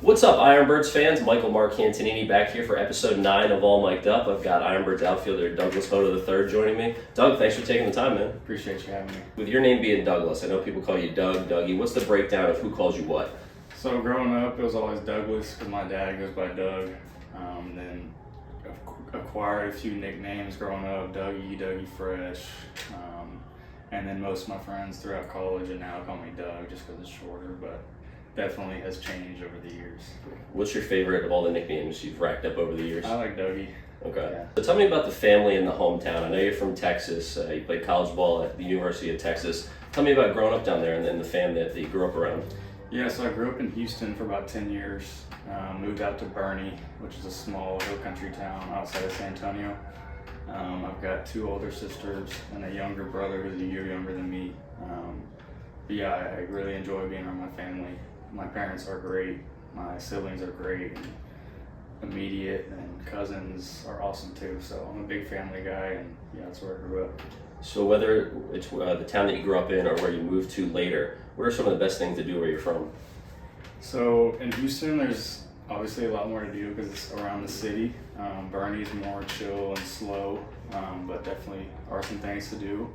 What's up, IronBirds fans? Michael Marcantonini back here for episode 9 of All Mic'd Up. I've got IronBirds outfielder Douglas Hodo III joining me. Doug, thanks for taking the time, man. Appreciate you having me. With your name being Douglas, I know people call you Doug, Dougie. What's the breakdown of who calls you what? So growing up, it was always Douglas because my dad goes by Doug. Then acquired a few nicknames growing up, Dougie Fresh. And then most of my friends throughout college and now call me Doug just because it's shorter, but definitely has changed over the years. What's your favorite of all the nicknames you've racked up over the years? I like Dougie. Okay. Yeah. So tell me about the family and the hometown. I know you're from Texas. You played college ball at the University of Texas. Tell me about growing up down there and the family that you grew up around. Yeah, so I grew up in Houston for about 10 years. Moved out to Bernie, which is a small hill country town outside of San Antonio. I've got 2 older sisters and a younger brother who's a year younger than me. But yeah, I really enjoy being around my family. My parents are great, my siblings are great, and immediate and cousins are awesome too. So I'm a big family guy, and yeah, that's where I grew up. So whether it's the town that you grew up in or where you moved to later, what are some of the best things to do where you're from? So in Houston, there's obviously a lot more to do because it's around the city. Bernie's more chill and slow, but definitely are some things to do.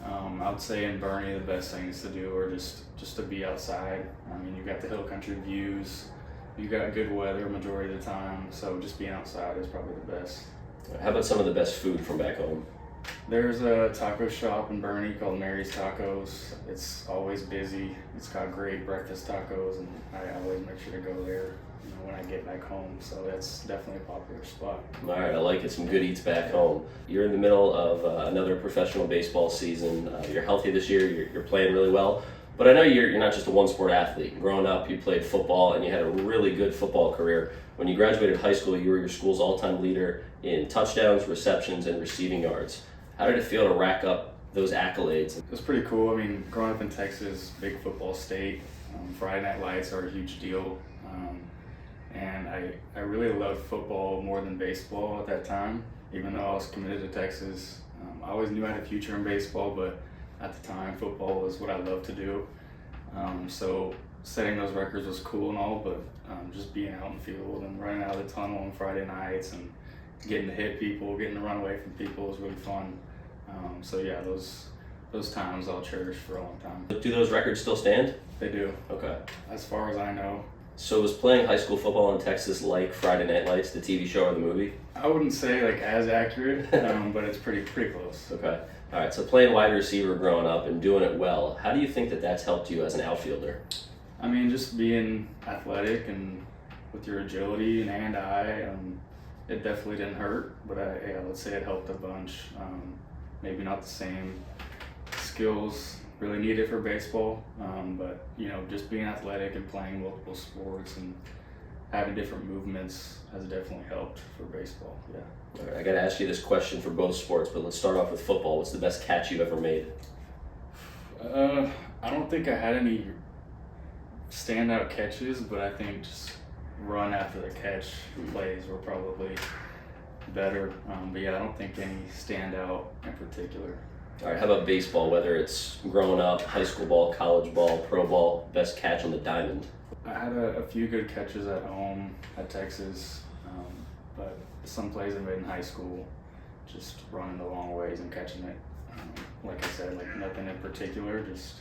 I would say in Bernie, the best things to do are just to be outside. I mean, you've got the hill country views, you got good weather majority of the time, so just being outside is probably the best. How about some of the best food from back home? There's a taco shop in Bernie called Mary's Tacos. It's always busy. It's got great breakfast tacos, and I always make sure to go there, when I get back home. So that's definitely a popular spot. All right, I like it. Some good eats back home. You're in the middle of another professional baseball season. You're healthy this year. You're playing really well. But I know you're not just a one-sport athlete. Growing up, you played football, and you had a really good football career. When you graduated high school, you were your school's all-time leader in touchdowns, receptions, and receiving yards. How did it feel to rack up those accolades? It was pretty cool. I mean, growing up in Texas, big football state, Friday night lights are a huge deal. And I really loved football more than baseball at that time. Even though I was committed to Texas, I always knew I had a future in baseball, but at the time, football was what I loved to do. So setting those records was cool and all, but just being out in the field and running out of the tunnel on Friday nights and getting to hit people, getting to run away from people was really fun. So yeah, those times I'll cherish for a long time. Do those records still stand? They do. Okay. As far as I know. So was playing high school football in Texas like Friday Night Lights, the TV show or the movie? I wouldn't say like as accurate, but it's pretty close. Okay. All right, so playing wide receiver growing up and doing it well, how do you think that that's helped you as an outfielder? I mean, just being athletic and with your agility and hand-eye, it definitely didn't hurt, but let's say it helped a bunch. Maybe not the same skills really needed for baseball, but just being athletic and playing multiple sports and having different movements has definitely helped for baseball. Yeah. All right, I got to ask you this question for both sports, but let's start off with football. What's the best catch you ever made? I don't think I had any standout catches, but I think just run after the catch plays were probably better. But yeah, I don't think any stand out in particular. All right, how about baseball, whether it's growing up, high school ball, college ball, pro ball, best catch on the diamond? I had a few good catches at home at Texas, but some plays I made in high school, just running the long ways and catching it. Like I said, like nothing in particular, just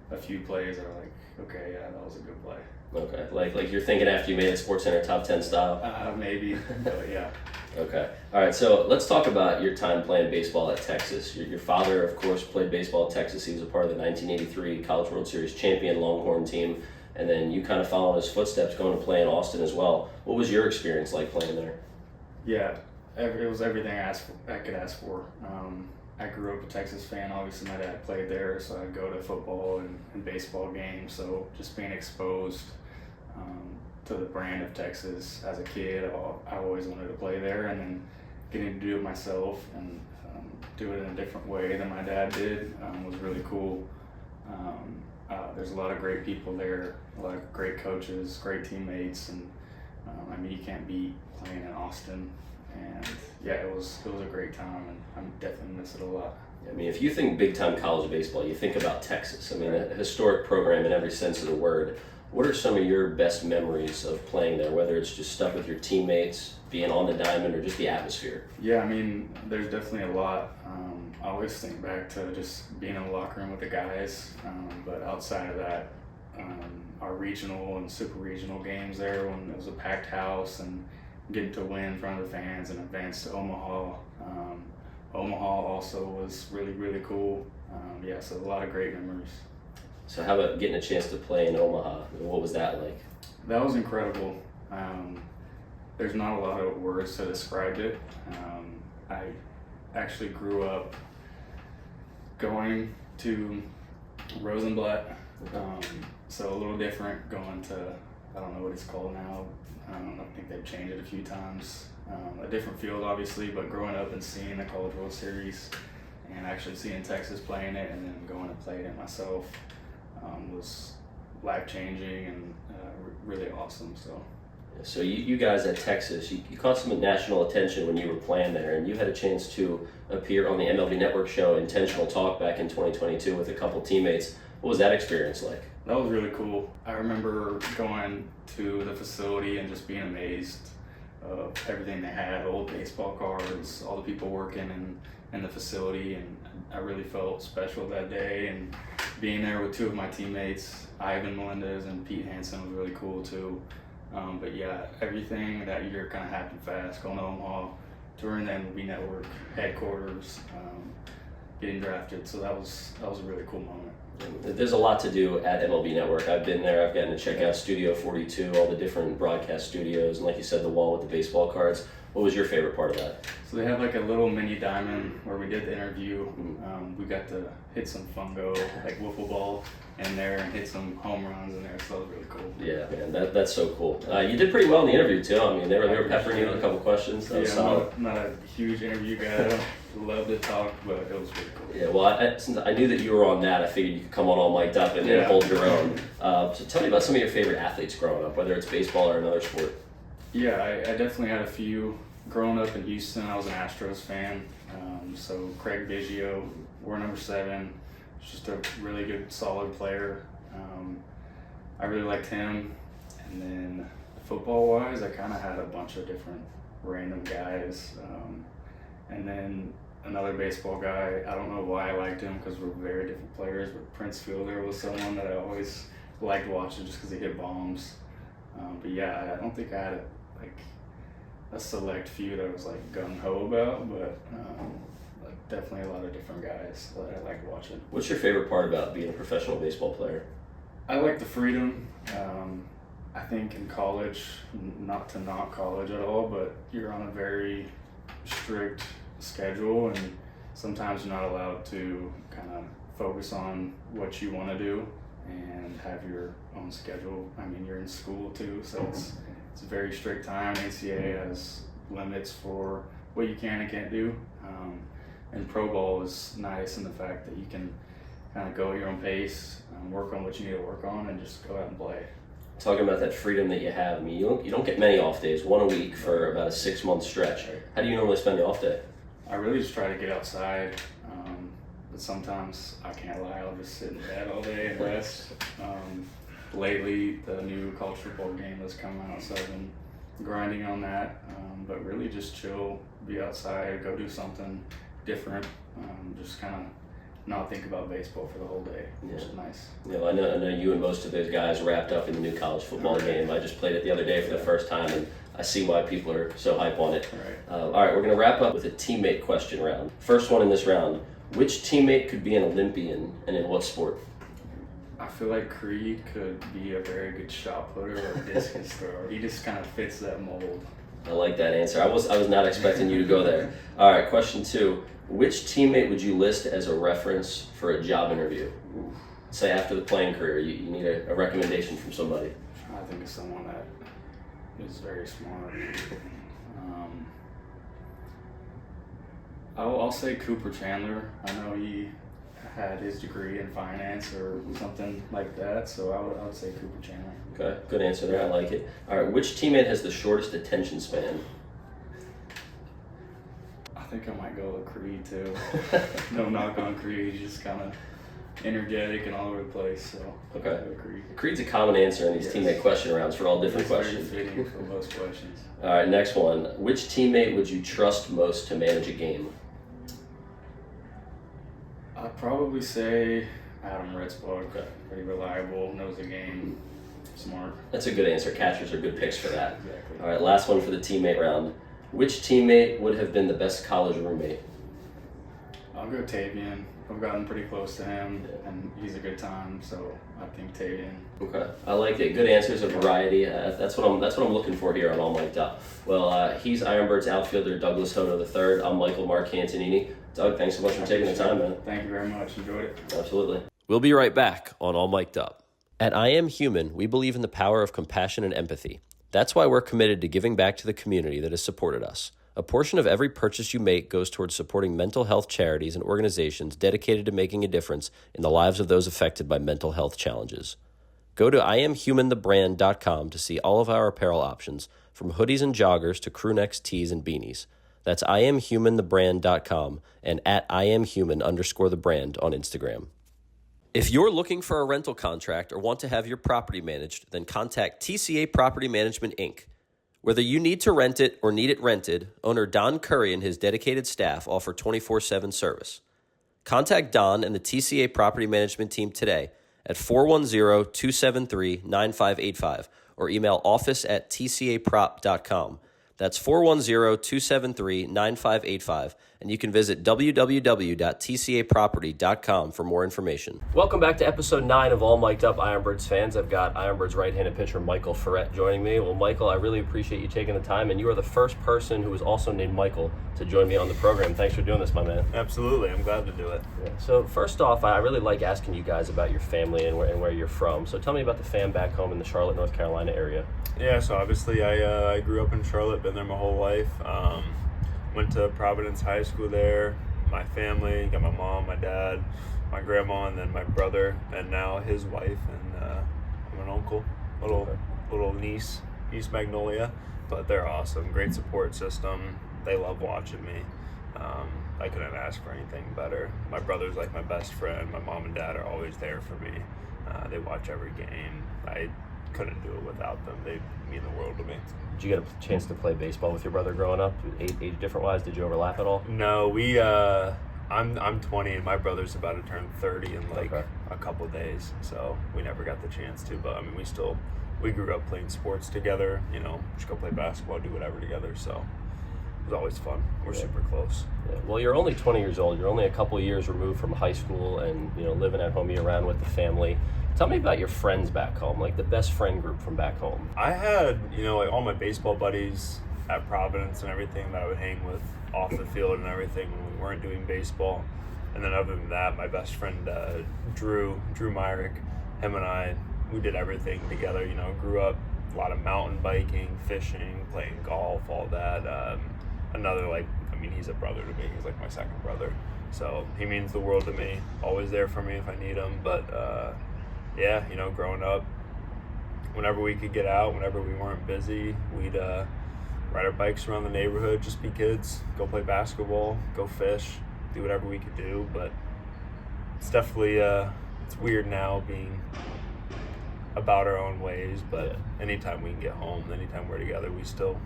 a few plays that are like, okay, yeah, that was a good play. Okay, like you're thinking after you made it SportsCenter top 10 style? Maybe, but yeah. Okay. All right, so let's talk about your time playing baseball at Texas. Your father, of course, played baseball at Texas. He was a part of the 1983 College World Series champion Longhorn team, and then you kind of followed his footsteps going to play in Austin as well. What was your experience like playing there? Yeah, it was everything I could ask for. I grew up a Texas fan. Obviously, my dad played there, so I'd go to football and baseball games. So just being exposed to the brand of Texas as a kid, I always wanted to play there, and then getting to do it myself and do it in a different way than my dad did was really cool. There's a lot of great people there, a lot of great coaches, great teammates, and I mean, you can't beat playing in Austin. And yeah, it was a great time, and I'm definitely miss it a lot. I mean, if you think big time college baseball, you think about Texas. I mean, a historic program in every sense of the word. What are some of your best memories of playing there, whether it's just stuff with your teammates, being on the diamond, or just the atmosphere? Yeah, I mean, there's definitely a lot. I always think back to just being in the locker room with the guys, but outside of that, our regional and super regional games there when it was a packed house and getting to win in front of the fans and advance to Omaha. Omaha also was really, really cool. Yeah, so a lot of great memories. So how about getting a chance to play in Omaha? What was that like? That was incredible. There's not a lot of words to describe it. I actually grew up going to Rosenblatt, so a little different going to, I don't know what it's called now. I think they've changed it a few times. A different field obviously, but growing up and seeing the College World Series and actually seeing Texas playing it and then going and playing it myself was life-changing and really awesome. So you guys at Texas, you caught some national attention when you were playing there, and you had a chance to appear on the MLB Network show Intentional Talk back in 2022 with a couple teammates. What was that experience like? That was really cool. I remember going to the facility and just being amazed of everything they had, old baseball cards, all the people working in the facility, and I really felt special that day. And being there with two of my teammates, Ivan Melendez and Pete Hansen, was really cool too. But yeah, everything that year kind of happened fast, going to Omaha, touring the MLB Network headquarters, getting drafted. So that was a really cool moment. There's a lot to do at MLB Network. I've been there. I've gotten to check out Studio 42, all the different broadcast studios, and like you said, the wall with the baseball cards. What was your favorite part of that? So they have like a little mini diamond where we did the interview. We got to hit some fungo, like wiffle ball in there, and hit some home runs in there, so that was really cool. Yeah, man, that's so cool. You did pretty well in the interview too. I mean, they were peppering you with a couple questions. That was solid. I'm not a huge interview guy. I don't love to talk, but it was really cool. Yeah, well, since I knew that you were on that, I figured you could come on all mic'd up and hold your own. So tell me about some of your favorite athletes growing up, whether it's baseball or another sport. Yeah, I definitely had a few. Growing up in Houston, I was an Astros fan. So Craig Biggio, war number 7, just a really good, solid player. I really liked him. And then football-wise, I kind of had a bunch of different random guys. And then another baseball guy, I don't know why I liked him because we're very different players, but Prince Fielder was someone that I always liked watching just because he hit bombs. But yeah, I don't think I had a select few that I was like gung-ho about, but definitely a lot of different guys that I liked watching. What's your favorite part about being a professional baseball player? I like the freedom. I think in college, not to knock college at all, but you're on a very strict schedule and sometimes you're not allowed to kind of focus on what you want to do and have your own schedule. I mean, you're in school too, so it's a very strict time. NCAA has limits for what you can and can't do. And pro ball is nice in the fact that you can kind of go at your own pace, work on what you need to work on, and just go out and play. Talking about that freedom that you have, I mean, you don't get many off days, one a week for about a 6-month stretch. How do you normally spend your off day? I really just try to get outside, but sometimes I can't lie, I'll just sit in bed all day and rest. Lately, the new college football game has come out, so I've been grinding on that, but really just chill, be outside, go do something different, just kind of not think about baseball for the whole day, which is nice. Yeah, well, I know you and most of those guys wrapped up in the new college football game. I just played it the other day for the first time, and I see why people are so hype on it. All right, we're going to wrap up with a teammate question round. First one in this round, which teammate could be an Olympian and in what sport? I feel like Creed could be a very good shot putter or discus thrower. He just kind of fits that mold. I like that answer. I was not expecting you to go there. All right, question 2. Which teammate would you list as a reference for a job interview? Say after the playing career, you need a recommendation from somebody. I think it's someone that is very smart. I'll say Cooper Chandler. I know he had his degree in finance or something like that, so I would say Cooper Chandler. Okay, good answer there. I like it. All right, which teammate has the shortest attention span? I think I might go with Creed too. No knock on Creed, he's just kind of energetic and all over the place. So Okay. Creed. Creed's a common answer in these teammate question rounds for all different questions. Very fitting for most questions. All right, next one. Which teammate would you trust most to manage a game? I'd probably say Adam Ritzbog. Pretty reliable, knows the game, smart. That's a good answer. Catchers are good picks for that. Exactly. All right, last one for the teammate round. Which teammate would have been the best college roommate? I'll go Tavian. I've gotten pretty close to him, and he's a good time, so I think Tavian. Okay, I like it. Good answers, a variety. That's what I'm looking for here on All Mic'd Up. Well, he's IronBirds outfielder Douglas Hodo III. I'm Michael Marcantonini. Doug, thanks so much for taking the time, man. Thank you very much. Enjoyed it. Absolutely. We'll be right back on All Mic'd Up. At I Am Human, we believe in the power of compassion and empathy. That's why we're committed to giving back to the community that has supported us. A portion of every purchase you make goes towards supporting mental health charities and organizations dedicated to making a difference in the lives of those affected by mental health challenges. Go to IamHumanTheBrand.com to see all of our apparel options, from hoodies and joggers to crewnecks, tees, and beanies. That's IamHumanTheBrand.com and at IamHuman_the brand on Instagram. If you're looking for a rental contract or want to have your property managed, then contact TCA Property Management, Inc. Whether you need to rent it or need it rented, owner Don Curry and his dedicated staff offer 24/7 service. Contact Don and the TCA Property Management team today at 410-273-9585 or email office@tcaprop.com. That's 410-273-9585, and you can visit www.tcaproperty.com for more information. Welcome back to episode 9 of All Mic'd Up IronBirds fans. I've got IronBirds right-handed pitcher Michael Forret joining me. Well, Michael, I really appreciate you taking the time, and you are the first person who is also named Michael to join me on the program. Thanks for doing this, my man. Absolutely, I'm glad to do it. Yeah. So first off, I really like asking you guys about your family and where you're from. So tell me about the fam back home in the Charlotte, North Carolina area. Yeah, so obviously I grew up in Charlotte, been there my whole life. Went to Providence High School there. My family, got my mom, my dad, my grandma, and then my brother, and now his wife, and I'm an uncle, little niece Magnolia. But they're awesome, great support system. They love watching me. I couldn't ask for anything better. My brother's like my best friend. My mom and dad are always there for me. They watch every game. I couldn't do it without them. They mean the world to me. Did you get a chance to play baseball with your brother growing up? Age different wise, did you overlap at all? No, I'm 20 and my brother's about to turn 30 in a couple days, so we never got the chance to. But I mean, we grew up playing sports together. Just go play basketball, do whatever together. So it was always fun. We're super close. Yeah. Well, you're only 20 years old. You're only a couple of years removed from high school and living at home year round with the family. Tell me about your friends back home, like the best friend group from back home. I had, all my baseball buddies at Providence and everything that I would hang with off the field and everything when we weren't doing baseball. And then other than that, my best friend, Drew Myrick, him and I, we did everything together, grew up a lot of mountain biking, fishing, playing golf, all that. He's a brother to me. He's like my second brother. So he means the world to me, always there for me if I need him. But growing up, whenever we could get out, whenever we weren't busy, we'd ride our bikes around the neighborhood, just be kids, go play basketball, go fish, do whatever we could do. But it's definitely, it's weird now being about our own ways, but anytime we can get home, anytime we're together, we still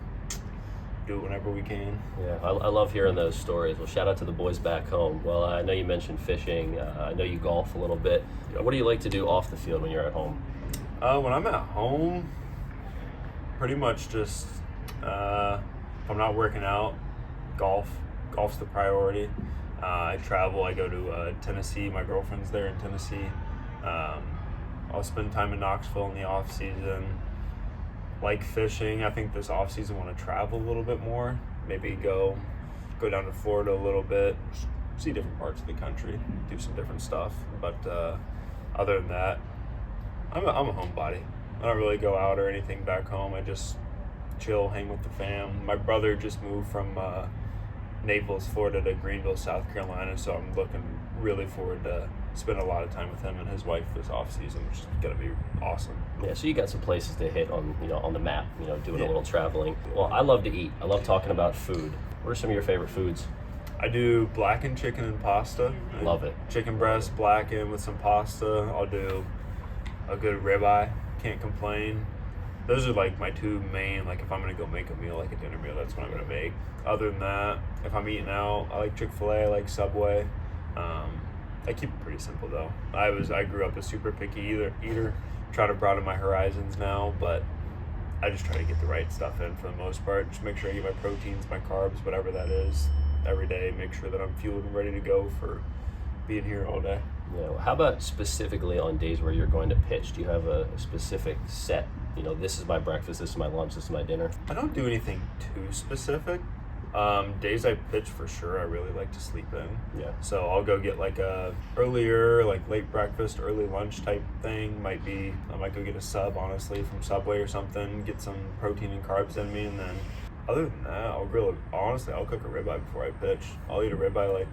do it whenever we can. Yeah, I love hearing those stories. Well, shout out to the boys back home. Well, I know you mentioned fishing. I know you golf a little bit. What do you like to do off the field when you're at home? When I'm at home, pretty much just, if I'm not working out, golf's the priority. I travel, I go to Tennessee. My girlfriend's there in Tennessee. I'll spend time in Knoxville in the off season. Like fishing. I think this off season I want to travel a little bit more. Maybe go down to Florida a little bit, see different parts of the country, do some different stuff. But other than that, I'm a homebody. I don't really go out or anything back home. I just chill, hang with the fam. My brother just moved from Naples, Florida to Greenville, South Carolina, so I'm looking really forward to spend a lot of time with him and his wife this off season, which is gonna be awesome. Yeah, so you got some places to hit on the map, doing a little traveling. Well, I love to eat. I love talking about food. What are some of your favorite foods? I do blackened chicken and pasta. Love it. Chicken breast blackened with some pasta. I'll do a good ribeye. Can't complain. Those are like my two main, like if I'm going to go make a meal, like a dinner meal, that's what I'm going to make. Other than that, if I'm eating out, I like Chick-fil-A, I like Subway. I keep it pretty simple though. I grew up a super picky eater, try to broaden my horizons now, but I just try to get the right stuff in for the most part. Just make sure I get my proteins, my carbs, whatever that is, every day. Make sure that I'm fueled and ready to go for being here all day. How about specifically on days where you're going to pitch? Do you have a specific set, this is my breakfast, this is my lunch, this is my dinner? I don't do anything too specific. Days I pitch for sure, I really like to sleep in. Yeah. So I'll go get like a earlier, like late breakfast, early lunch type thing. I might go get a sub, honestly, from Subway or something, get some protein and carbs in me, and then other than that, I'll cook a ribeye before I pitch. I'll eat a ribeye like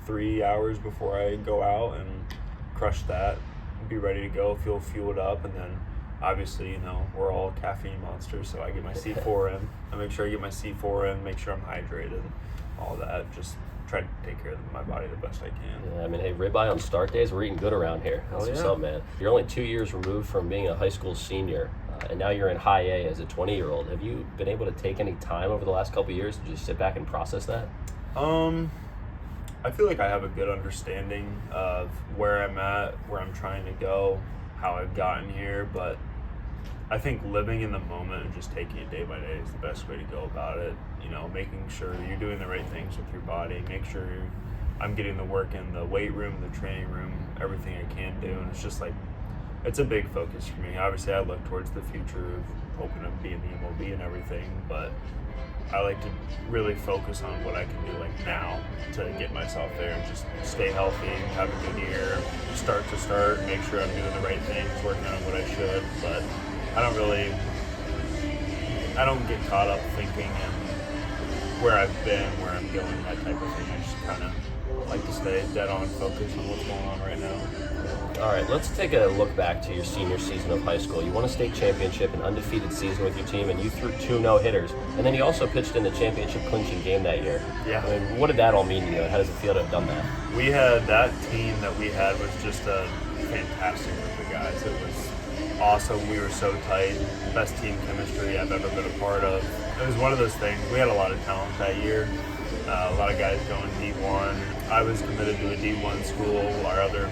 3 hours before I go out and crush that, be ready to go, feel fueled up, and then obviously, we're all caffeine monsters, so I get my C4 in. I make sure I get my C4 in, make sure I'm hydrated, all that. Just try to take care of my body the best I can. Yeah, hey, ribeye on start days, we're eating good around here. That's what's up, man. You're only 2 years removed from being a high school senior, and now you're in high A as a 20-year-old. Have you been able to take any time over the last couple of years to just sit back and process that? I feel like I have a good understanding of where I'm at, where I'm trying to go, how I've gotten here, but I think living in the moment and just taking it day by day is the best way to go about it. Making sure you're doing the right things with your body, make sure I'm getting the work in the weight room, the training room, everything I can do, and it's just like, it's a big focus for me. Obviously, I look towards the future of hoping to be in the MLB and everything, but I like to really focus on what I can do now to get myself there and just stay healthy, have a good year, start to start, make sure I'm doing the right things, working on what I should. But I don't get caught up thinking and where I've been, where I'm going, that type of thing. I just kind of like to stay dead on focused on what's going on right now. All right, let's take a look back to your senior season of high school. You won a state championship, an undefeated season with your team, and you threw 2 no-hitters. And then you also pitched in the championship clinching game that year. Yeah. What did that all mean to you? How does it feel to have done that? We had that team that we had was just a fantastic group of guys. It was awesome. We were so tight. Best team chemistry I've ever been a part of. It was one of those things. We had a lot of talent that year. A lot of guys going D1. I was committed to a D1 school. Our other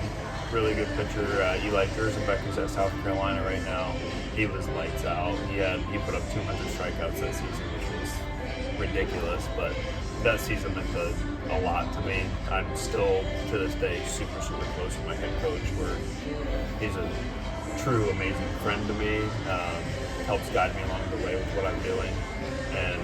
really good pitcher, Eli Gerzenbeck, who's at South Carolina right now. He was lights out. He put up 200 strikeouts that season, which was ridiculous. But that season meant a lot to me. I'm still, to this day, super, super close with my head coach, where he's a true, amazing friend to me. Helps guide me along the way with what I'm doing. And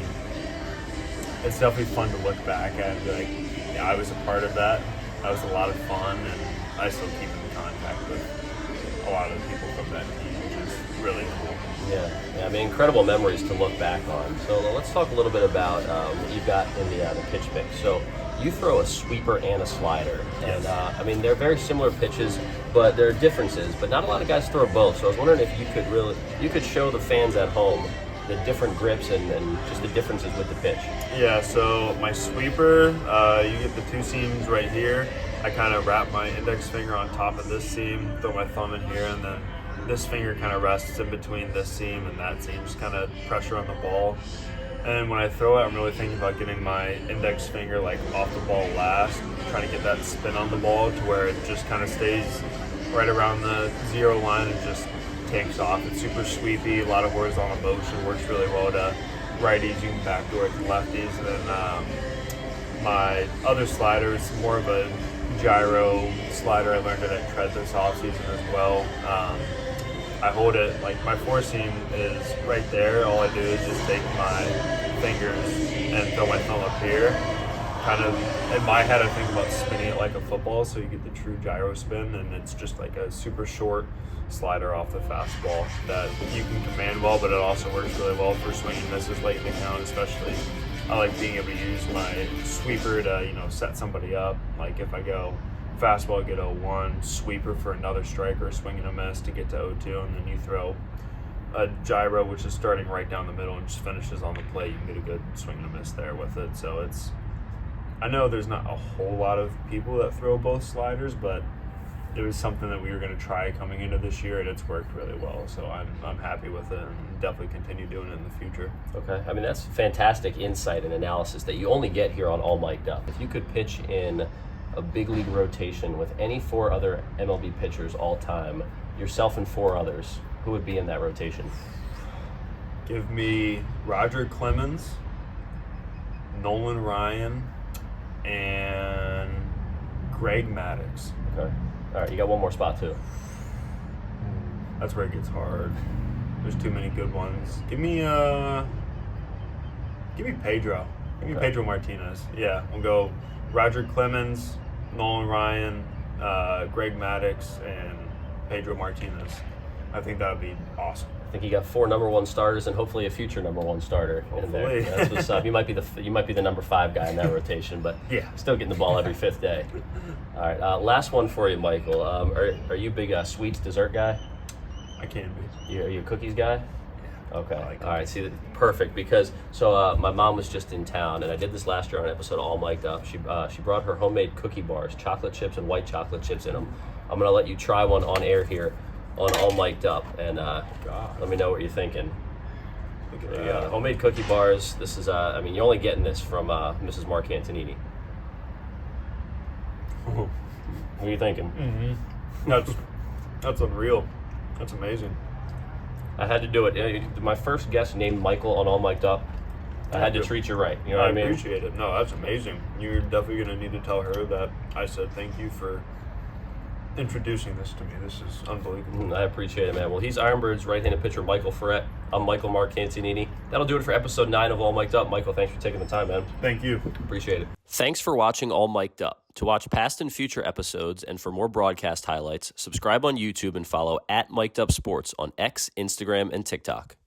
it's definitely fun to look back at and be like, yeah, I was a part of that. That was a lot of fun, and I still keep in contact with a lot of the people from that team, which is really cool. Yeah, incredible memories to look back on. So let's talk a little bit about what you've got in the pitch mix. So you throw a sweeper and a slider, and they're very similar pitches, but there are differences. But not a lot of guys throw both. So I was wondering if you could show the fans at home the different grips and just the differences with the pitch. Yeah, so my sweeper, you get the 2 seams right here. I kind of wrap my index finger on top of this seam, throw my thumb in here, and then this finger kind of rests in between this seam and that seam, just kind of pressure on the ball. And when I throw it, I'm really thinking about getting my index finger off the ball last, trying to get that spin on the ball to where it just kind of stays right around the 0 line and just takes off. It's super sweepy, a lot of horizontal motion, works really well to righties, you can backdoor it to lefties. And then my other slider is more of a gyro slider. I learned it at Tread this offseason as well. I hold it, my 4 seam is right there. All I do is just take my fingers and throw my thumb up here. Kind of, in my head, I think about spinning it like a football, so you get the true gyro spin, and it's just like a super short slider off the fastball that you can command well, but it also works really well for swinging misses late in the count, especially. I like being able to use my sweeper to, set somebody up. Like if I go fastball, get 0-1, sweeper for another striker, swing and a miss to get to 0-2, and then you throw a gyro, which is starting right down the middle and just finishes on the plate. You can get a good swing and a miss there with it. So I know there's not a whole lot of people that throw both sliders, but it was something that we were going to try coming into this year, and it's worked really well. So I'm happy with it, and definitely continue doing it in the future. Okay, I mean, that's fantastic insight and analysis that you only get here on All Mic'd Up. If you could pitch in a big league rotation with any 4 other MLB pitchers all time, yourself and 4 others, who would be in that rotation? Give me Roger Clemens, Nolan Ryan, and Greg Maddux. Okay. All right, you got one more spot too. That's where it gets hard. There's too many good ones. Give me Pedro. Give me Okay. Pedro Martinez. Yeah, we'll go Roger Clemens, Nolan Ryan, Greg Maddux, and Pedro Martinez. I think that would be awesome. I think you got 4 number 1 starters and hopefully a future number 1 starter in there. Hopefully. That's what's up. You might be the number 5 guy in that rotation, but Yeah. still getting the ball every 5th day. All right, last one for you, Michael. Are you a big sweets dessert guy? I can be. Are you a cookies guy? Okay. I like All right. See, perfect. Because my mom was just in town, and I did this last year on an episode of All Mic'd Up. She brought her homemade cookie bars, chocolate chips and white chocolate chips in them. I'm gonna let you try one on air here on All Mic'd Up, and let me know what you're thinking. Look at There you go. that. Homemade cookie bars. This is I mean, you're only getting this from Mrs. Marcantonini. What are you thinking? Mm-hmm. That's unreal. That's amazing. I had to do it. My first guest named Michael on All Mic'd Up. I had to treat you right. You know what I mean? appreciate it. No, that's amazing. You're definitely going to need to tell her that I said thank you for introducing this to me. This is unbelievable. I appreciate it, man. Well, he's IronBirds right-handed pitcher Michael Forret. I'm Michael Marcantonini. That'll do it for episode 9 of All Mic'd Up. Michael, thanks for taking the time, man. Thank you. Appreciate it. Thanks for watching All Mic'd Up. To watch past and future episodes and for more broadcast highlights, subscribe on YouTube and follow @Mic'd Up Sports on X, Instagram, and TikTok.